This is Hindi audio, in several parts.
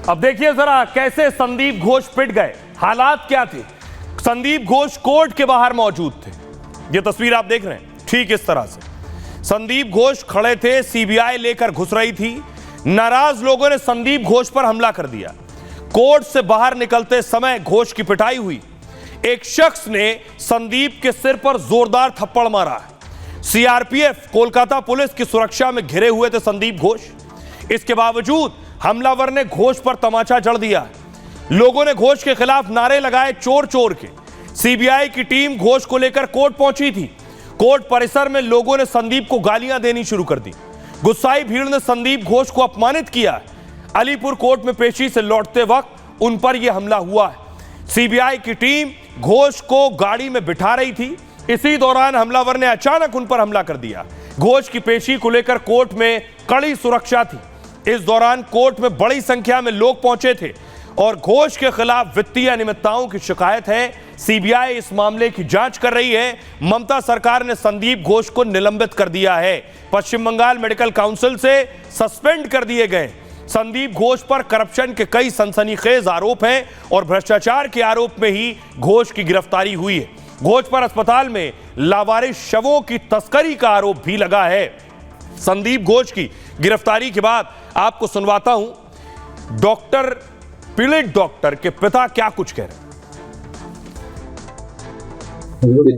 अब देखिए जरा कैसे संदीप घोष पिट गए, हालात क्या थे। संदीप घोष कोर्ट के बाहर मौजूद थे, ये तस्वीर आप देख रहे हैं ठीक इस तरह से। संदीप घोष खड़े थे, सीबीआई लेकर घुस रही थी। नाराज लोगों ने संदीप घोष पर हमला कर दिया। कोर्ट से बाहर निकलते समय घोष की पिटाई हुई। एक शख्स ने संदीप के सिर पर जोरदार थप्पड़ मारा। सीआरपीएफ कोलकाता पुलिस की सुरक्षा में घिरे हुए थे संदीप घोष। इसके बावजूद हमलावर ने घोष पर तमाचा जड़ दिया। लोगों ने घोष के खिलाफ नारे लगाए चोर चोर के। सीबीआई की टीम घोष को लेकर कोर्ट पहुंची थी। कोर्ट परिसर में लोगों ने संदीप को गालियां देनी शुरू कर दी। गुस्साई भीड़ ने संदीप घोष को अपमानित किया। अलीपुर कोर्ट में पेशी से लौटते वक्त उन पर यह हमला हुआ है। सीबीआई की टीम घोष को गाड़ी में बिठा रही थी। इसी दौरान हमलावर ने अचानक उन पर हमला कर दिया। घोष की पेशी को लेकर कोर्ट में कड़ी सुरक्षा थी। इस दौरान कोर्ट में बड़ी संख्या में लोग पहुंचे थे और घोष के खिलाफ वित्तीय अनियमितताओं की शिकायत है। सीबीआई इस मामले की जांच कर रही है। ममता सरकार ने संदीप घोष को निलंबित कर दिया है। पश्चिम बंगाल मेडिकल काउंसिल से सस्पेंड कर दिए गए। संदीप घोष पर करप्शन के कई सनसनीखेज आरोप हैं और भ्रष्टाचार के आरोप में ही घोष की गिरफ्तारी हुई है। घोष पर अस्पताल में लावारिस शवों की तस्करी का आरोप भी लगा है। संदीप घोष की गिरफ्तारी के बाद आपको सुनवाता हूं डॉक्टर पीड़ित डॉक्टर के पिता क्या कुछ कह रहे हैं।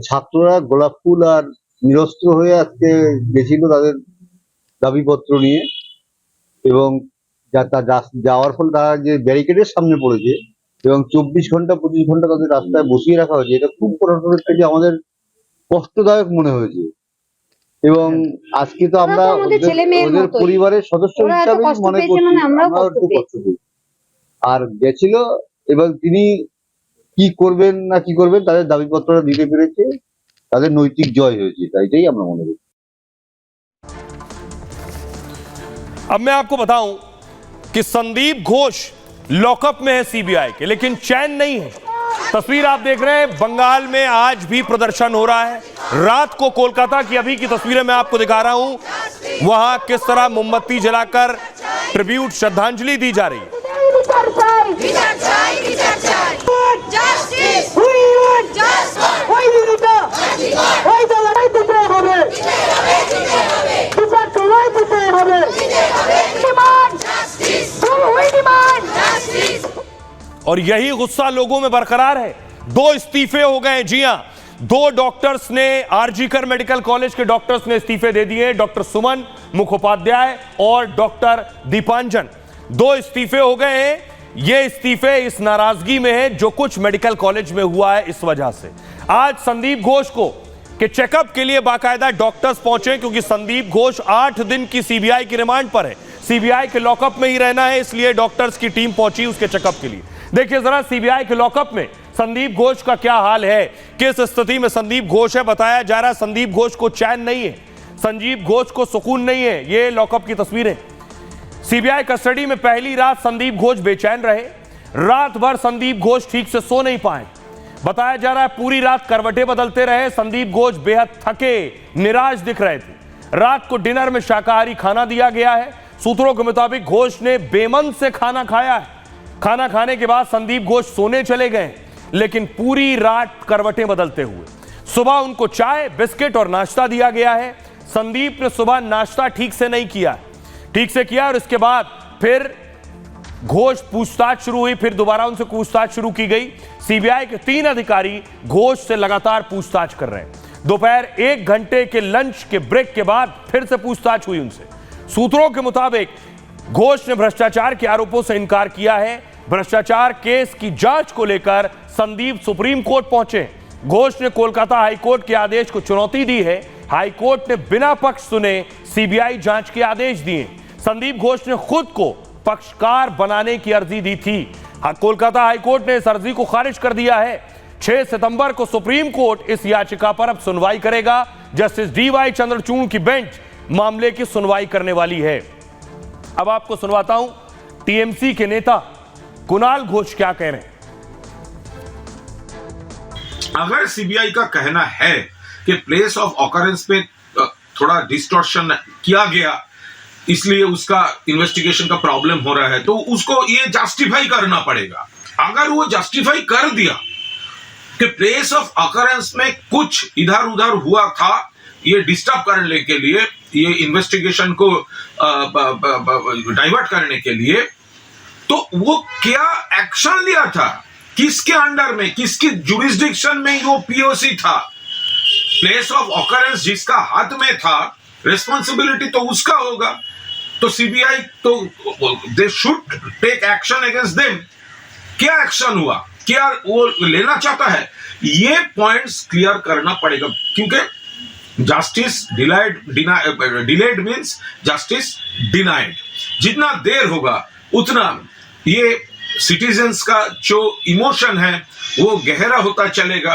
ছাত্ররা গোলাপ ফুল আর নিরস্ত্র হয়ে আজকে গেছিল তাদের দাবিপত্র নিয়ে এবং যাওয়ার ফলে তারা যে ব্যারিকেডের সামনে পড়েছে এবং 24 ঘন্টা 25 ঘন্টা তাদের রাস্তায় বসিয়ে রাখা হয়েছে, এটা খুব প্রশাসনের কাছে আমাদের কষ্টদায়ক মনে হয়েছে। এবং আজকে তো আমরা ওদের পরিবারের সদস্য হিসাবে মনে করছি আমরাও একটু কষ্ট পেয়েছি। আর গেছিল এবং তিনি কি করবেন না কি করবেন তাদের দাবিপত্রটা দিতে পেরেছে, তাদের নৈতিক জয় হয়েছে, তাইটাই আমরা মনে করি। अब मैं आपको बताऊं कि संदीप घोष लॉकअप में है सीबीआई के, लेकिन चैन नहीं है। तस्वीर आप देख रहे हैं, बंगाल में आज भी प्रदर्शन हो रहा है। रात को कोलकाता की अभी की तस्वीरें मैं आपको दिखा रहा हूं, वहां किस तरह मोमबत्ती जलाकर ट्रिब्यूट श्रद्धांजलि दी जा रही है। और यही गुस्सा लोगों में बरकरार है। 2 इस्तीफे हो गए। जी हां, 2 डॉक्टर्स ने, आरजीकर मेडिकल कॉलेज के डॉक्टर्स ने इस्तीफे दे दिए। डॉक्टर सुमन मुखोपाध्याय और डॉक्टर दीपांजन, 2 इस्तीफे हो गए हैं। ये इस्तीफे इस नाराजगी में है जो कुछ मेडिकल कॉलेज में हुआ है। इस वजह से आज संदीप घोष को के चेकअप के लिए बाकायदा डॉक्टर्स पहुंचे, क्योंकि संदीप घोष 8 दिन की सीबीआई की रिमांड पर है। सीबीआई के लॉकअप में ही रहना है, इसलिए डॉक्टर्स की टीम पहुंची उसके चेकअप के लिए। देखिए जरा सीबीआई के लॉकअप में संदीप घोष का क्या हाल है, किस स्थिति में संदीप घोष है। बताया जा रहा है संदीप घोष को चैन नहीं है, संदीप घोष को सुकून नहीं है। ये लॉकअप की तस्वीरें। सीबीआई कस्टडी में पहली रात संदीप घोष बेचैन रहे। रात भर संदीप घोष ठीक से सो नहीं पाए। बताया जा रहा है पूरी रात करवटें बदलते रहे। संदीप घोष बेहद थके निराश दिख रहे थे। रात को डिनर में शाकाहारी खाना दिया गया है। सूत्रों के मुताबिक घोष ने बेमन से खाना खाया है। खाना खाने के बाद संदीप घोष सोने चले गए, लेकिन पूरी रात करवटें बदलते हुए। सुबह उनको चाय, बिस्किट और नाश्ता दिया गया है। संदीप ने सुबह नाश्ता ठीक से नहीं किया, ठीक से किया और इसके बाद फिर घोष पूछताछ शुरू हुई। फिर दोबारा उनसे पूछताछ शुरू की गई। सीबीआई के 3 अधिकारी घोष से लगातार पूछताछ कर रहे हैं। दोपहर 1 घंटे के लंच के ब्रेक के बाद फिर से पूछताछ हुई उनसे। सूत्रों के मुताबिक घोष ने भ्रष्टाचार के आरोपों से इनकार किया है। भ्रष्टाचार केस की जांच को लेकर संदीप सुप्रीम कोर्ट पहुंचे। घोष ने कोलकाता हाईकोर्ट के आदेश को चुनौती दी है। हाईकोर्ट ने बिना पक्ष सुने सीबीआई जांच के आदेश दिए। संदीप घोष ने खुद को पक्षकार बनाने की अर्जी दी थी। कोलकाता हाईकोर्ट ने इस अर्जी को खारिज कर दिया है। 6 सितंबर को सुप्रीम कोर्ट इस याचिका पर अब सुनवाई करेगा। जस्टिस डीवाई चंद्रचूड़ की बेंच मामले की सुनवाई करने वाली है। अब आपको सुनवाता हूं टीएमसी के नेता कुणाल घोष क्या कह रहे हैं। अगर सीबीआई का कहना है कि प्लेस ऑफ ऑकरेंस पे थोड़ा डिस्टॉर्शन किया गया, इसलिए उसका इन्वेस्टिगेशन का प्रॉब्लम हो रहा है, तो उसको ये जस्टिफाई करना पड़ेगा। अगर वो जस्टिफाई कर दिया कि प्लेस ऑफ अकरेंस में कुछ इधर उधर हुआ था, ये डिस्टर्ब करने के लिए, ये इन्वेस्टिगेशन को डाइवर्ट करने के लिए, तो वो क्या एक्शन लिया था, किसके अंडर में, किसकी जुरिस्डिक्शन में वो पीओसी था, प्लेस ऑफ ऑकरेंस जिसका हाथ में था, रिस्पॉन्सिबिलिटी तो उसका होगा। तो सीबीआई तो they should take action against them. क्या एक्शन हुआ, क्या वो लेना चाहता है, ये पॉइंट्स क्लियर करना पड़ेगा, क्योंकि justice delayed means justice denied. जितना देर होगा उतना ये सिटीजन्स का जो इमोशन है वो गहरा होता चलेगा,